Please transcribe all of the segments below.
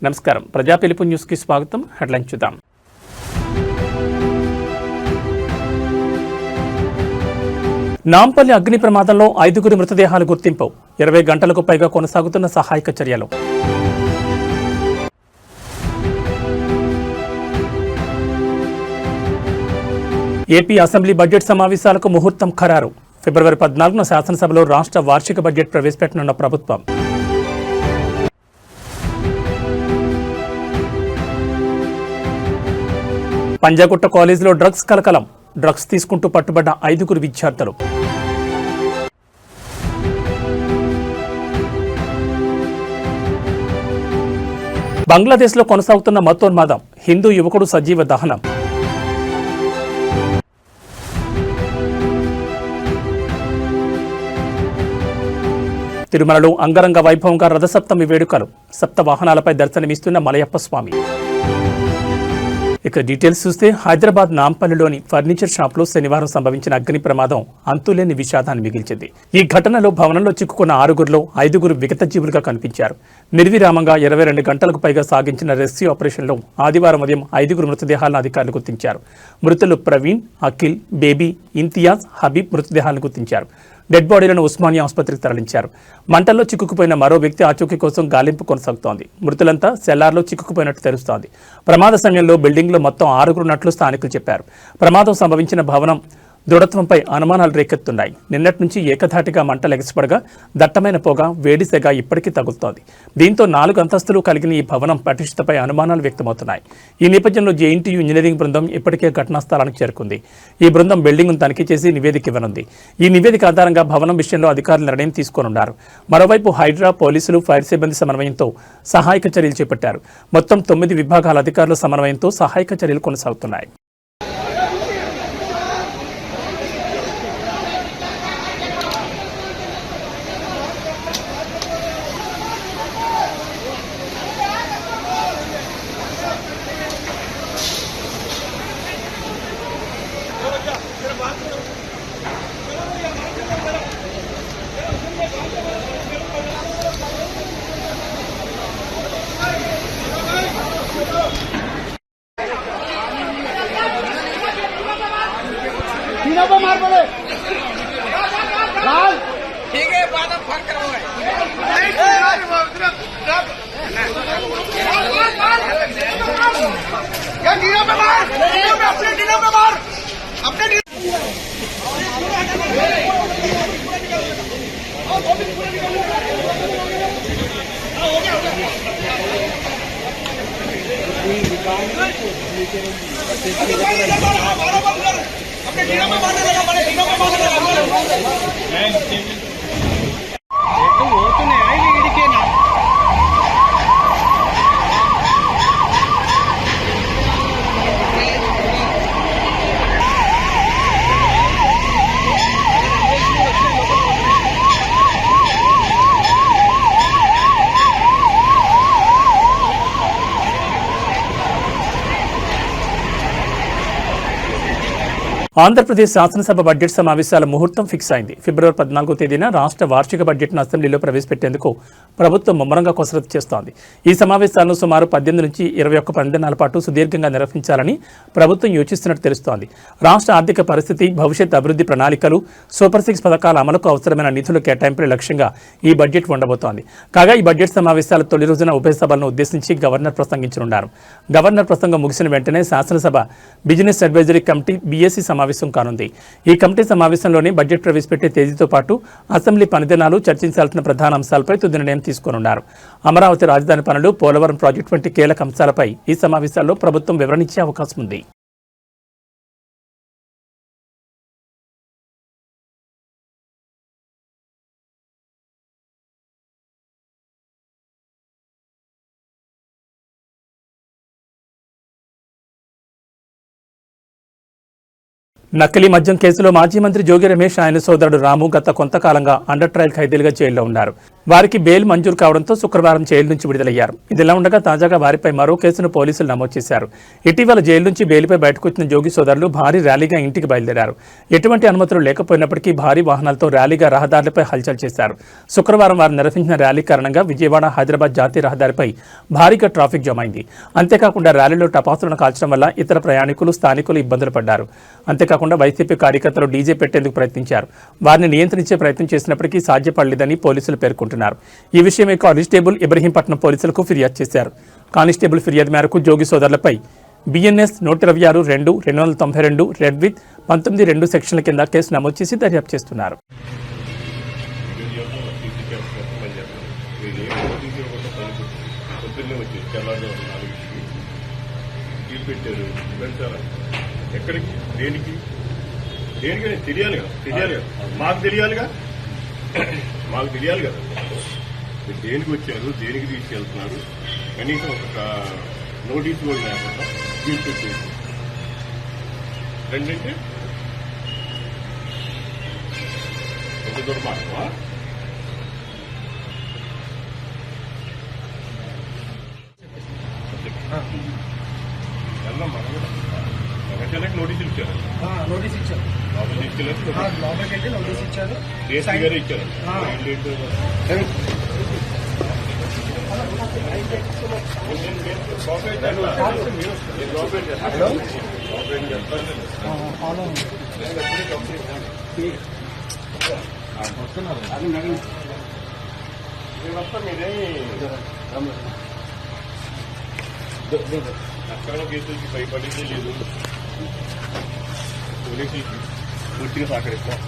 నమస్కారం. ప్రజా పిలుపు న్యూస్ కి స్వాగతం. హెడ్లైన్ చూద్దాం. నాంపల్లి అగ్ని ప్రమాదంలో 5 మృతదేహాలు గుర్తింపు. 20 గంటలకు పైగా కొనసాగుతున్న సహాయక చర్యలు. ఏపీ అసెంబ్లీ బడ్జెట్ సమావేశాలకు ముహూర్తం ఖరారు. ఫిబ్రవరి 14న శాసనసభలో రాష్ట్ర వార్షిక బడ్జెట్ ప్రవేశపెట్టనున్న ప్రభుత్వం. పంజాగుట్ట కాలేజీలో డ్రగ్స్ కలకలం. డ్రగ్స్ తీసుకుంటూ పట్టుబడ్డ 5 విద్యార్థులు. బంగ్లాదేశ్లో కొనసాగుతున్న మతోన్మాదం. హిందూ యువకుడు సజీవ దహనం. తిరుమలలో అంగరంగ వైభవంగా రథసప్తమి వేడుకలు. సప్త వాహనాలపై దర్శనమిస్తున్న మలయప్ప స్వామి. ఇక డీటెయిల్స్ చూస్తే హైదరాబాద్ నాంపల్లిలోని ఫర్నిచర్ షాప్లో శనివారం సంభవించిన అగ్ని ప్రమాదం అంతులేని విషాదాన్ని మిగిల్చింది. ఈ ఘటనలో భవనంలో చిక్కుకున్న 6గురిలో 5 విగత జీవులుగా కనిపించారు. నిర్విరామంగా 22 గంటలకు పైగా సాగించిన రెస్క్యూ ఆపరేషన్లో ఆదివారం ఉదయం 5 మృతదేహాలను అధికారులు గుర్తించారు. మృతులు ప్రవీణ్, అఖిల్, బేబీ, ఇంతియాజ్, హబీబ్ మృతదేహాలను గుర్తించారు. డెడ్ బాడీలను ఉస్మానియా ఆసుపత్రికి తరలించారు. మంటల్లో చిక్కుకుపోయిన మరో వ్యక్తి ఆచూకీ కోసం గాలింపు కొనసాగుతోంది. మృతులంతా సెల్లార్లో చిక్కుకుపోయినట్టు తెలుస్తోంది. ప్రమాద సమయంలో బిల్డింగ్లో మొత్తం 6 ఉన్నట్లు స్థానికులు చెప్పారు. ప్రమాదం సంభవించిన భవనం దృఢత్వంపై అనుమానాలు రేకెత్తున్నాయి. నిన్నటి నుంచి ఏకధాటిగా మంటలు ఎగసిపడగా దట్టమైన పొగ, వేడి సెగ ఇప్పటికీ తగులుతోంది. దీంతో 4 అంతస్తులు కలిగిన ఈ భవనం పటిష్టపై అనుమానాలు వ్యక్తమవుతున్నాయి. ఈ నేపథ్యంలో జేఎన్టీయూ ఇంజనీరింగ్ బృందం ఇప్పటికే ఘటనా స్థలానికి చేరుకుంది. ఈ బృందం బిల్డింగ్ను తనిఖీ చేసి నివేదిక ఇవ్వనుంది. ఈ నివేదిక ఆధారంగా భవనం విషయంలో అధికారులు నిర్ణయం తీసుకోనున్నారు. మరోవైపు హైడ్రా, పోలీసులు, ఫైర్ సిబ్బంది సమన్వయంతో సహాయక చర్యలు చేపట్టారు. మొత్తం 9 విభాగాల అధికారుల సమన్వయంతో సహాయక చర్యలు కొనసాగుతున్నాయి. मार बोले लाल ठीक है बाद में फर्क करवाए क्या नीरा पे मार अपने नीरा पे मार अपने ఆంధ్రప్రదేశ్ శాసనసభ బడ్జెట్ సమావేశాల ముహూర్తం ఫిక్స్ అయింది. ఫిబ్రవరి 14వ తేదీన రాష్ట్ర వార్షిక బడ్జెట్ను అసెంబ్లీలో ప్రవేశపెట్టేందుకు ప్రభుత్వం ముమ్మరంగా కసరత్తు చేస్తోంది. ఈ సమావేశాలను సుమారు 18 నుంచి 21 దినాల పాటు సుదీర్ఘంగా నిర్వహించాలని ప్రభుత్వం యోచిస్తున్నట్టు తెలుస్తోంది. రాష్ట్ర ఆర్థిక పరిస్థితి, భవిష్యత్ అభివృద్ధి ప్రణాళికలు, సూపర్ 6 పథకాల అమలుకు అవసరమైన నిధుల కేటాయింపుల లక్ష్యంగా ఈ బడ్జెట్ ఉండబోతోంది. కాగా ఈ బడ్జెట్ సమావేశాల తొలి రోజున ఉభయ సభలను ఉద్దేశించి గవర్నర్ ప్రసంగించనున్నారు. గవర్నర్ ప్రసంగం ముగిసిన వెంటనే శాసనసభ బిజినెస్ అడ్వైజరీ కమిటీ BSC సమావేశం కానుంది. ఈ కమిటీ సమావేశంలోనే బడ్జెట్ ప్రవేశపెట్టే తేదీతో పాటు అసెంబ్లీ పనిదినాలు, చర్చించాల్సిన ప్రధాన అంశాలపై తుది నిర్ణయం తీసుకోనున్నారు. అమరావతి రాజధాని పనులు, పోలవరం ప్రాజెక్టు వంటి కీలక అంశాలపై ఈ సమావేశాల్లో ప్రభుత్వం వివరణిచ్చే అవకాశం ఉంది. నకిలీ మద్యం కేసులో మాజీ మంత్రి జోగి రమేష్, ఆయన సోదరుడు రాము గత కొంతకాలంగా అండర్ ట్రయల్ ఖైదీలుగా జైల్లో ఉన్నారు. వారికి బెయిల్ మంజూరు కావడంతో శుక్రవారం జైలు నుంచి విడుదలయ్యారు. ఇదిలా ఉండగా తాజాగా వారిపై మరో కేసును పోలీసులు నమోదు చేశారు. ఇటీవల జైలు నుంచి బెయిల్పై బయటకు వచ్చిన జోగి సోదరులు భారీ ర్యాలీగా ఇంటికి బయలుదేరారు. ఎటువంటి అనుమతులు లేకపోయినప్పటికీ భారీ వాహనాలతో ర్యాలీగా రహదారులపై హల్చల్ చేశారు. శుక్రవారం వారు నిర్వహించిన ర్యాలీ కారణంగా విజయవాడ హైదరాబాద్ జాతీయ రహదారిపై భారీగా ట్రాఫిక్ జామ్ అయింది. అంతేకాకుండా ర్యాలీలో టపాసులను కాల్చడం వల్ల ఇతర ప్రయాణికులు స్థానికులు ఇబ్బందులు పడ్డారు. అంతేకాకుండా వైసీపీ కార్యకర్తలు డీజే పెట్టేందుకు ప్రయత్నించారు. వారిని నియంత్రించే ప్రయత్నం చేసినప్పటికీ సాధ్యపడలేదని పోలీసులు పేర్కొంటున్నారు. ఈ విషయమై కానిస్టేబుల్ ఇబ్రహీంపట్నం పోలీసులకు ఫిర్యాదు చేశారు. కానిస్టేబుల్ ఫిర్యాదు మేరకు జోగి సోదరులపై బిఎన్ఎస్ 126(2) 292 రెడ్ విత్ 19(2) సెక్షన్ల కింద కేసు నమోదు చేసి దర్యాప్తు చేస్తున్నారు. ఎక్కడికి దేనికి దేనికని తెలియాలి కదా మాకు తెలియాలి కదా మీరు దేనికి వచ్చారు, దేనికి తీసుకెళ్తున్నారు, కనీసం ఒక నోటీస్ కూడా లేకుండా తీసుకొచ్చేసి రెండంటే ఎంత దుర్మార్గమా? నోటీసులు ఇచ్చారు, నోటీస్ ఇచ్చారు, లోపల తీసుకెళ్ళారు, లోపలికి వెళ్ళి నోటీస్ ఇచ్చారు, డిఎస్పీ గారు ఇచ్చారు. అక్రమ కేసులకి భయపడేది లేదు, పోలీసులకి పూర్తిగా సహకరిస్తాం.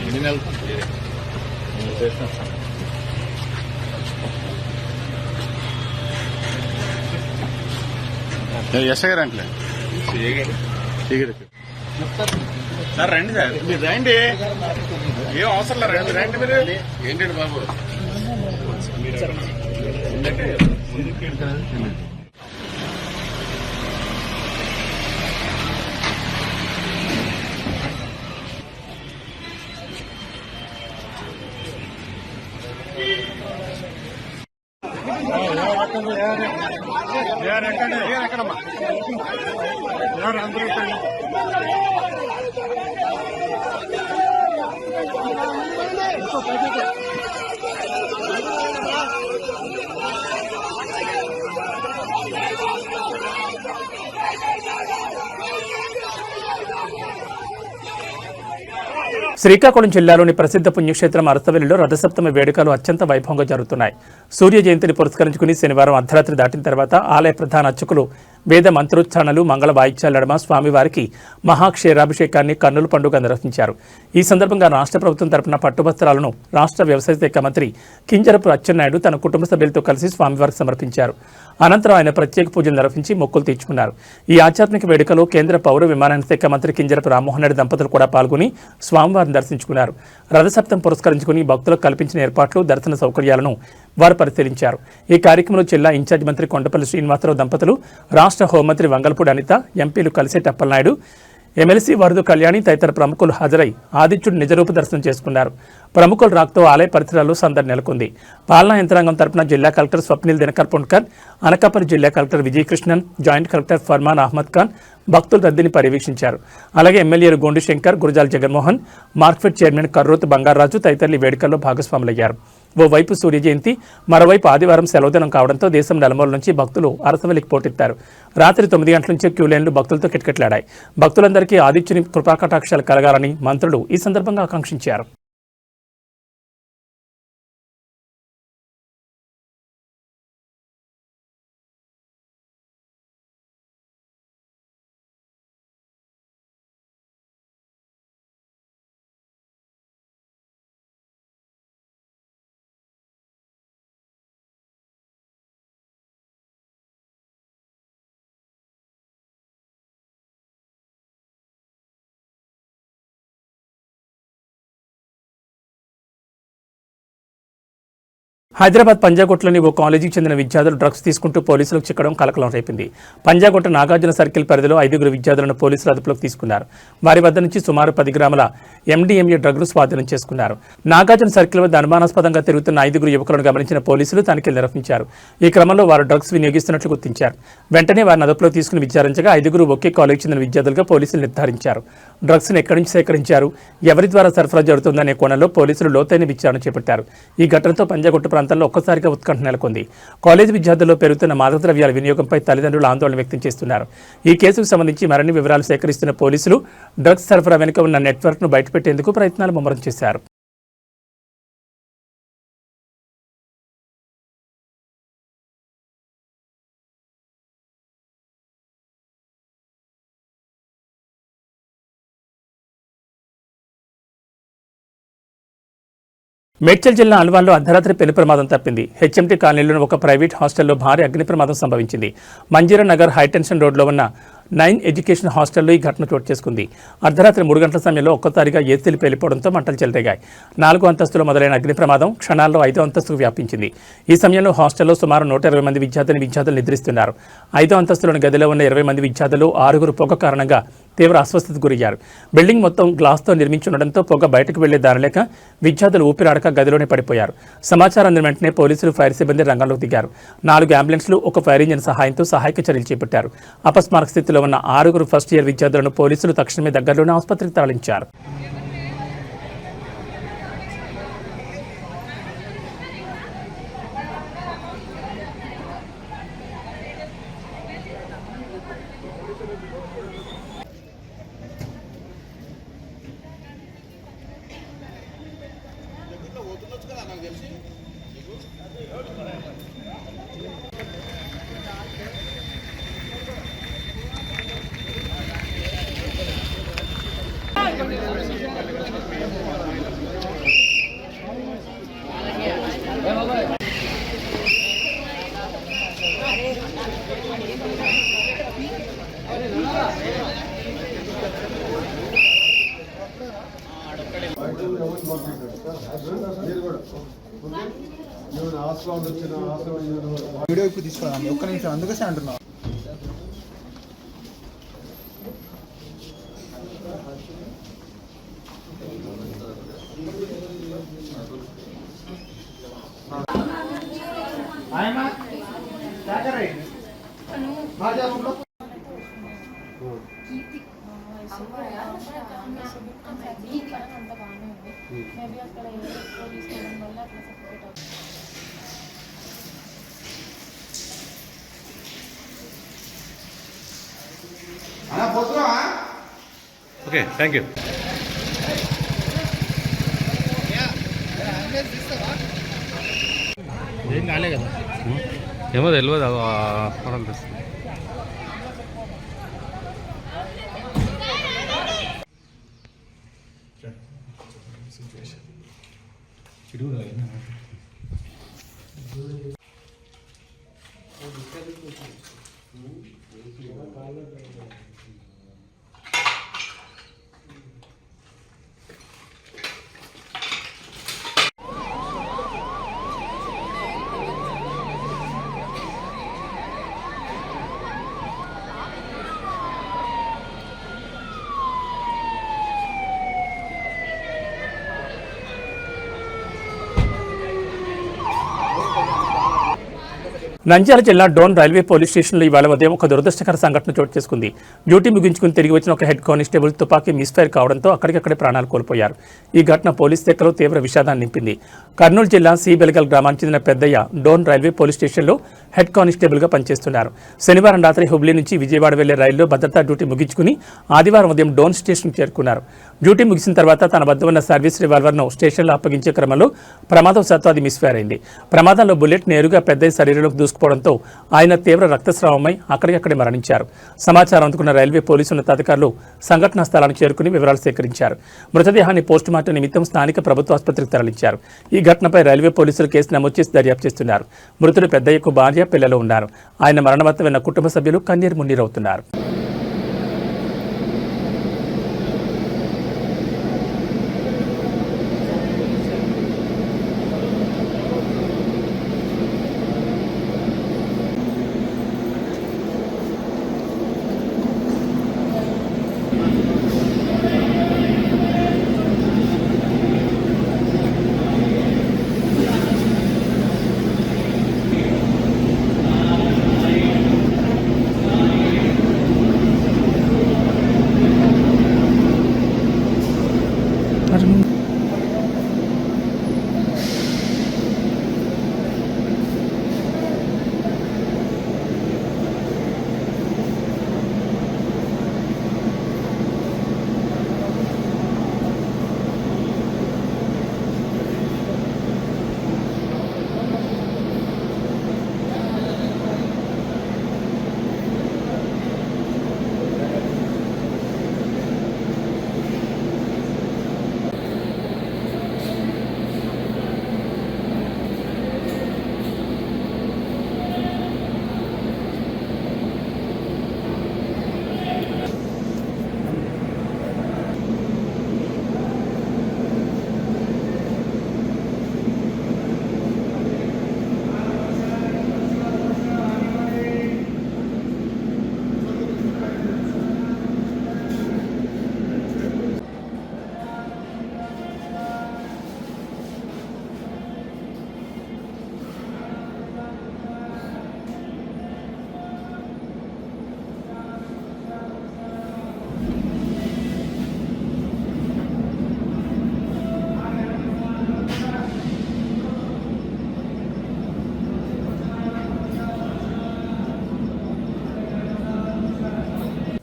ఎన్ని నెలలు ఎస్ఐ గారు అంటే సార్ రండి సార్, మీరు రండి, ఏం అవసరం లేదు, రండి రండి. మీరు ఏంటండి బాబు ఎక్కడమ్మా అందరూ శ్రీకాకుళం జిల్లాలోని ప్రసిద్ధ పుణ్యక్షేత్రం అరసవెల్లిలో రథసప్తమి వేడుకలు అత్యంత వైభవంగా జరుగుతున్నాయి. సూర్య జయంతిని పురస్కరించుకుని శనివారం అర్ధరాత్రి దాటిన తర్వాత ఆలయ ప్రధాన అర్చకులు వేద మంత్రోచ్చారణలు, మంగళ వాయిద్యాల నడుమ స్వామివారికి మహాక్షీరాభిషేకాన్ని కన్నుల పండుగ నిర్వహించారు. ఈ సందర్భంగా రాష్ట్ర ప్రభుత్వం తరపున పట్టువస్త్రాలను రాష్ట్ర వ్యవసాయ శాఖ మంత్రి కింజరపు అచ్చెన్నాయుడు తన కుటుంబ సభ్యులతో కలిసి స్వామివారికి సమర్పించారు. అనంతరం ఆయన ప్రత్యేక పూజలు నిర్వహించి మొక్కులు తీర్చుకున్నారు. ఈ ఆధ్యాత్మిక వేడుకలో కేంద్ర పౌర విమానయాన శాఖ మంత్రి కింజరపు రామ్మోహన్ రెడ్డి దంపతులు కూడా పాల్గొని స్వామివారిని దర్శించుకున్నారు. రథసప్తం పురస్కరించుకుని భక్తులకు కల్పించిన ఏర్పాట్లు, దర్శన సౌకర్యాలను వారు పరిశీలించారు. ఈ కార్యక్రమంలో జిల్లా ఇన్ఛార్జ్ మంత్రి కొండపల్లి శ్రీనివాసరావు దంపతులు, రాష్ట్ర హోంమంత్రి వంగల్పూడి అనిత, ఎంపీలు కలిసెట్టి అప్పలనాయుడు, ఎమ్మెల్సీ వరదు కళ్యాణి తదితర ప్రముఖులు హాజరై ఆదిత్యుడి నిజరూప దర్శనం చేసుకున్నారు. ప్రముఖుల రాకతో ఆలయ పరిసరాల్లో సందడి నెలకొంది. పాలనా యంత్రాంగం తరపున జిల్లా కలెక్టర్ స్వప్నిల్ దినకర్ పుణ్కర్, అనకాపల్లి జిల్లా collector Vijayakrishnan, joint collector Farman Ahmed Khan భక్తుల రద్దీని పర్యవేక్షించారు. అలాగే ఎమ్మెల్యేలు గోండు శంకర్, గురజాల జగన్మోహన్, మార్క్ఫెడ్ చైర్మన్ కర్రోతు బంగారాజు తదితరులు వేడుకల్లో భాగస్వాములయ్యారు. ఓవైపు సూర్య జయంతి, మరోవైపు ఆదివారం సెలవుదినం కావడంతో దేశం నలుమూల నుంచి భక్తులు అరసవెల్లికి పోటెత్తారు. రాత్రి 9 గంటల నుంచే క్యూ లైన్లు భక్తులతో కిటకిటలాడాయి. భక్తులందరికీ ఆదిత్యుని కృపాకటాక్షాలు కలగాలని మంత్రులు ఈ సందర్భంగా ఆకాంక్షించారు. హైదరాబాద్ పంజాగుట్టలోని ఓ కాలేజీకి చెందిన విద్యార్థులు డ్రగ్స్ తీసుకుంటూ పోలీసులకు చిక్కడం కలకలం రేపింది. పంజాగుట్ట నాగార్జున సర్కిల్ పరిధిలో 5 విద్యార్థులను పోలీసులు అదుపులోకి తీసుకున్నారు. వారి వద్ద నుంచి సుమారు 10 గ్రాముల MDMA డ్రగ్ను స్వాధీనం చేసుకున్నారు. నాగార్జున సర్కిల్ వద్ద అనుమానాస్పదంగా తిరుగుతున్న 5 యువకులను గమనించిన పోలీసులు తనిఖీలు నిర్వహించారు. ఈ క్రమంలో వారు డ్రగ్స్ వినియోగిస్తున్నట్లు గుర్తించారు. వెంటనే వారిని అదుపులోకి తీసుకుని విచారించగా 5 ఒకే కాలేజీకి చెందిన విద్యార్థులుగా పోలీసులు నిర్ధారించారు. డ్రగ్స్ను ఎక్కడి నుంచి సేకరించారు, ఎవరి ద్వారా సరఫరా జరుగుతుందనే కోణంలో పోలీసులు లోతైన విచారణ చేపట్టారు. ఈ ఘటనతో పంజాగుట్ట ప్రాంతంలో ఒక్కసారిగా ఉత్కంఠ నెలకొంది. కాలేజీ విద్యార్థుల్లో పెరుగుతున్న మాదక ద్రవ్యాల వినియోగంపై తల్లిదండ్రులు ఆందోళన వ్యక్తం చేస్తున్నారు. ఈ కేసుకు సంబంధించి మరిన్ని వివరాలు సేకరిస్తున్న పోలీసులు డ్రగ్స్ సరఫరా వెనుక ఉన్న నెట్వర్క్ను బయటపెట్టేందుకు ప్రయత్నాలు ముమ్మరం చేశారు. మేడ్చల్ జిల్లా అల్వాల్లో అర్ధరాత్రి పెను ప్రమాదం తప్పింది. HMT కాలనీలోని ఒక ప్రైవేట్ హాస్టల్లో భారీ అగ్ని ప్రమాదం సంభవించింది. మంజీరా నగర్ హైటెన్షన్ రోడ్లో ఉన్న 9 ఎడ్యుకేషన్ హాస్టల్లో ఈ ఘటన చోటు చేసుకుంది. అర్ధరాత్రి 3 గంటల సమయంలో ఒక్కసారిగా ఏసీలు పేలిపోవడంతో మంటలు చెలరేగాయి. 4వ అంతస్తులో మొదలైన అగ్ని ప్రమాదం క్షణాల్లో 5వ అంతస్తుకు వ్యాపించింది. ఈ సమయంలో హాస్టల్లో సుమారు 120 మంది విద్యార్థులు నిద్రిస్తున్నారు. 5వ అంతస్తులోని గదిలో ఉన్న 20 మంది విద్యార్థులు 6 పొగ కారణంగా తీవ్ర అస్వస్థతకు గురయ్యారు. బిల్డింగ్ మొత్తం గ్లాస్తో నిర్మించుండడంతో పొగ బయటకు వెళ్లే దారిలేక విద్యార్థులు ఊపిరాడక గదిలోనే పడిపోయారు. సమాచారం అందిన వెంటనే పోలీసులు, ఫైర్ సిబ్బంది రంగంలోకి దిగారు. 4 అంబులెన్స్లు, ఒక ఫైర్ ఇంజిన్ సహాయంతో సహాయక చర్యలు చేపట్టారు. అపస్మారక స్థితిలో ఉన్న 6 ఫస్ట్ ఇయర్ విద్యార్థులను పోలీసులు తక్షణమే దగ్గరలోనే ఆసుపత్రికి తరలించారు. వీడియో ఇప్పుడు తీసుకోవాలి. ఒక్క నిమిషం, అందుకే అంటున్నా. మేబీ అక్కడ ఎక్కువ తీసుకోవడం వల్ల అట్లా సపరేట్ అవుతుంది. Okay, thank you. ఏం కాలే కదా, ఏమో తెలియదు. మనం నంద్యాల జిల్లా డోన్ రైల్వే పోలీస్ స్టేషన్లో ఇవాళ ఉదయం ఒక దురదృష్టకర సంఘటన చోటు చేసుకుంది. డ్యూటీ ముగించుకుని తిరిగి వచ్చిన ఒక హెడ్ కానిస్టేబుల్ తుపాకీ మిస్ఫైర్ కావడంతో అక్కడికక్కడే ప్రాణాలు కోల్పోయారు. ఈ ఘటన పోలీస్ శాఖలో తీవ్ర విషాదాన్ని నింపింది. కర్నూలు జిల్లా బెలగల్ గ్రామానికి చెందిన పెద్దయ్య డోన్ రైల్వే పోలీస్ స్టేషన్లో హెడ్ కానిస్టేబుల్గా పనిచేస్తున్నారు. శనివారం రాత్రి హుబ్లీ నుంచి విజయవాడ వెళ్లే రైల్లో భద్రతా డ్యూటీ ముగించుకుని ఆదివారం ఉదయం డోన్ స్టేషన్కు చేరుకున్నారు. డ్యూటీ ముగిసిన తర్వాత తన వద్ద ఉన్న సర్వీస్ రివాల్వర్ను స్టేషన్లో అప్పగించే క్రమంలో ప్రమాదవశాత్తు అది మిస్ఫైర్ అయింది. ప్రమాదంలో బుల్లెట్ నేరుగా పెద్దయ్య శరీరంలోకి దూసుకుపోవడంతో ఆయన తీవ్ర రక్తస్రావమై అక్కడికక్కడే మరణించారు. సమాచారం అందుకున్న రైల్వే పోలీసు ఉన్నతాధికారులు సంఘటనా స్థలానికి చేరుకుని వివరాలు సేకరించారు. మృతదేహాన్ని పోస్టుమార్టం నిమిత్తం స్థానిక ప్రభుత్వ ఆసుపత్రికి తరలించారు. ఈ ఘటనపై రైల్వే పోలీసులు కేసు నమోదు చేసి దర్యాప్తు చేస్తున్నారు. మృతుడు పెద్దయ్యకు భార్య, పిల్లలు ఉన్నారు. ఆయన మరణవార్త విన్న కుటుంబ సభ్యులు కన్నీరు మున్నీరవుతున్నారు.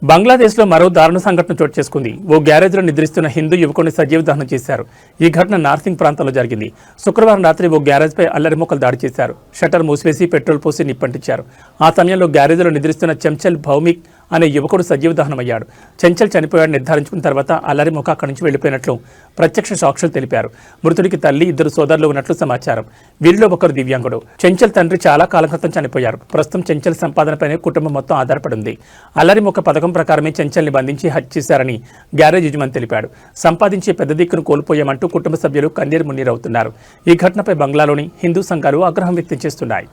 బంగ్లాదేశ్లో మరో దారుణ సంఘటన చోటు చేసుకుంది. ఓ గ్యారేజ్లో నిద్రిస్తున్న హిందూ యువకుడిని సజీవ దహనం చేశారు. ఈ ఘటన నార్సింగ్ ప్రాంతంలో జరిగింది. శుక్రవారం రాత్రి ఓ గ్యారేజ్పై అల్లరి మొక్కలు దాడి చేశారు. షట్టర్ మూసివేసి పెట్రోల్ పోసి నిప్పంటించారు. ఆ సమయంలో గ్యారేజ్లో నిద్రిస్తున్న చెంచల్ భౌమిక్ అనే యువకుడు సజీవ దహనమయ్యాడు. చెంచల్ చనిపోయాడు నిర్ధారించుకున్న తర్వాత అల్లరి మొక్క అక్కడి నుంచి వెళ్లిపోయినట్లు ప్రత్యక్ష సాక్షులు తెలిపారు. మృతుడికి తల్లి, 2 సోదరులు ఉన్నట్లు సమాచారం. వీరిలో ఒకరు దివ్యాంగుడు. చెంచల్ తండ్రి చాలా కాలం క్రితం చనిపోయారు. ప్రస్తుతం చెంచల్ సంపాదనపైనే కుటుంబం మొత్తం ఆధారపడి ఉంది. అల్లరి మొక్క పథకం ప్రకారమే చెంచల్ని బంధించి హత్య చేశారని గ్యారేజ్ యజమాని తెలిపాడు. సంపాదించే పెద్ద దిక్కును కోల్పోయామంటూ కుటుంబ సభ్యులు కన్నీరు మున్నీరవుతున్నారు. ఈ ఘటనపై బంగ్లాలోని హిందూ సంఘాలు ఆగ్రహం వ్యక్తం చేస్తున్నాయి.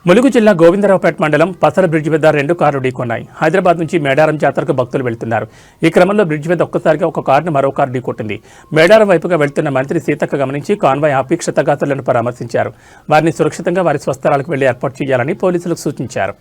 ములుగు జిల్లా గోవిందరావుపేట మండలం పసల బ్రిడ్జి వద్ద 2 కార్లు ఢీకొన్నాయి. హైదరాబాద్ నుంచి మేడారం జాతరకు భక్తులు వెళ్తున్నారు. ఈ క్రమంలో బ్రిడ్జి వద్ద ఒక్కసారిగా ఒక కారును మరో కారు ఢీకొట్టింది. మేడారం వైపుగా వెళ్తున్న మంత్రి సీతక్క గమనించి కాన్వాయ్ ఆపి క్షతగాత్రులను పరామర్శించారు. వారిని సురక్షితంగా వారి స్వస్థలాలకు వెళ్లి ఏర్పాటు చేయాలని పోలీసులకు సూచించారు.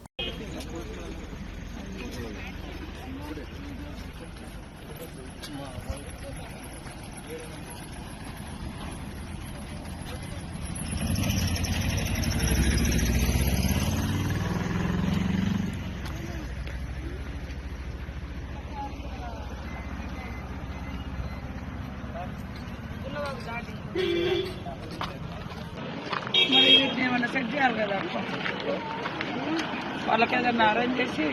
మరి వీటిని ఏమన్నా సెట్ చేయాలి కదా, వాళ్ళకి ఏదన్నా అరేంజ్ చేసి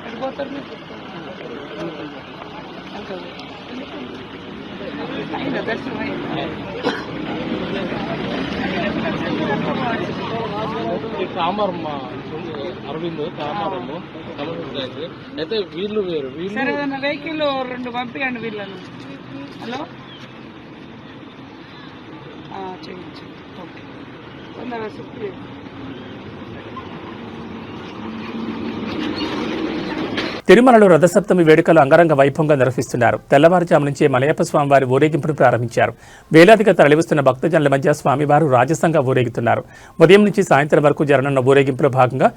వెళ్ళిపోతారు. అయిందా దర్శనం అయింది? అరవింద్ కామారము అయితే వీళ్ళు వేరు. సరే ఏదన్నా వెహికల్ 2 పంపించండి వీళ్ళను. హలో చేయించు. ఓకే తొందరగా సుప్రీం. తిరుమలలో రథసప్తమి వేడుకలు అంగరంగ వైభవంగా నిర్వహిస్తున్నారు. తెల్లవారుజాము నుంచే మలయప్ప స్వామివారి ఊరేగింపును ప్రారంభించారు. వేలాదిగా తరలివస్తున్న భక్తజనుల మధ్య స్వామివారు రాజసంగా ఊరేగుతున్నారు. ఉదయం నుంచి సాయంత్రం వరకు జరగనున్న ఊరేగింపులో భాగంగా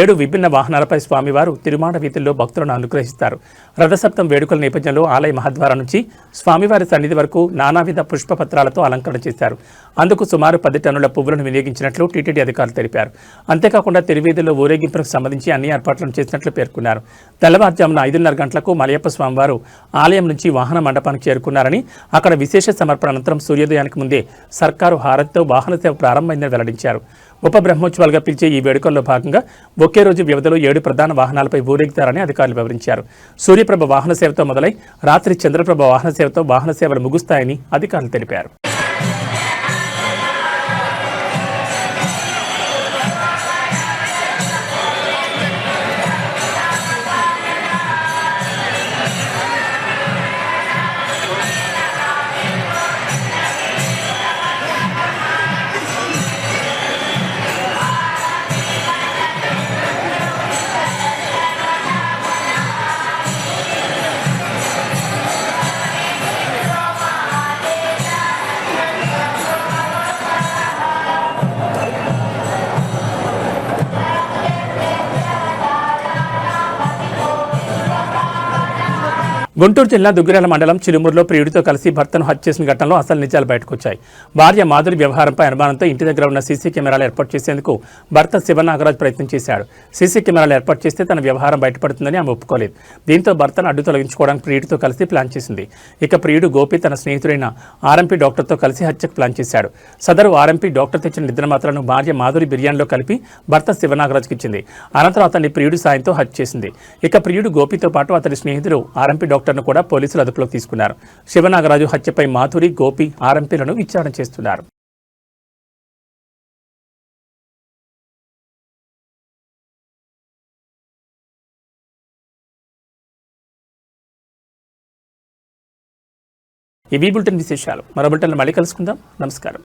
7 విభిన్న వాహనాలపై స్వామివారు తిరుమాడ వీధుల్లో భక్తులను అనుగ్రహిస్తారు. రథసప్తం వేడుకల నేపథ్యంలో ఆలయ మహాద్వారం నుంచి స్వామివారి సన్నిధి వరకు నానావిధ పుష్పపత్రాలతో అలంకరణ చేశారు. అందుకు సుమారు 10 టన్నుల పువ్వులను వినియోగించినట్లు టీటీడీ అధికారులు తెలిపారు. అంతేకాకుండా తిరువీధుల్లో ఊరేగింపులకు సంబంధించి అన్ని ఏర్పాట్లను చేసినట్లు పేర్కొన్నారు. తెల్లవారుజామున 5:30 గంటలకు మలయప్ప స్వామివారు ఆలయం నుంచి వాహన మండపానికి చేరుకున్నారని, అక్కడ విశేష సమర్పణ అనంతరం సూర్యోదయానికి ముందే సర్కారు హారతితో వాహన సేవ ప్రారంభమైందని వెల్లడించారు. ఉప బ్రహ్మోత్సవాలుగా పిలిచే ఈ వేడుకల్లో భాగంగా ఒకే రోజు వ్యవధిలో 7 ప్రధాన వాహనాలపై ఊరేగుతారని అధికారులు వివరించారు. సూర్యప్రభ వాహన సేవతో మొదలై రాత్రి చంద్రప్రభ వాహన సేవతో వాహన సేవలు ముగుస్తాయని అధికారులు తెలిపారు. గుంటూరు జిల్లా దుగ్గిరాల మండలం చిలుమూరులో ప్రియుడితో కలిసి భర్తను హత్య చేసిన ఘటనలో అసలు నిజాలు బయటకొచ్చాయి. భార్య మాధురి వ్యవహారంపై అనుమానంతో ఇంటి దగ్గర ఉన్న సీసీ కెమెరాలు ఏర్పాటు చేసేందుకు భర్త శివనాగరాజ్ ప్రయత్నం చేశాడు. సీసీ కెమెరాలు ఏర్పాటు చేస్తే తన వ్యవహారం బయటపడుతుందని ఆమె ఒప్పుకోలేదు. దీంతో భర్తను అడ్డు తొలగించుకోవడానికి ప్రియుడితో కలిసి ప్లాన్ చేసింది. ఇక ప్రియుడు గోపి తన స్నేహితుడైన ఆర్ఎంపీ డాక్టర్తో కలిసి హత్యకు ప్లాన్ చేశాడు. సదరు ఆర్ఎంపీ డాక్టర్ తెచ్చిన నిద్రమాత్రలను భార్య మాధురి బిర్యానీలో కలిపి భర్త శివనాగరాజ్కి ఇచ్చింది. అనంతరం అతన్ని ప్రియుడి సాయంతో హత్య చేసింది. ఇక ప్రియుడు గోపితో పాటు అతని స్నేహితుడు ఆర్ఎంపీ డాక్టర్ను కూడా పోలీసులు అదుపులోకి తీసుకున్నారు. శివనాగరాజు హత్యపై మాధురి, గోపి, ఆర్ఎంపీలను విచారణ చేస్తున్నారు. ఈ బులెటిన్ విశేషాలు మరో బులెటిన్లో మళ్ళీ కలుసుకుందాం. నమస్కారం.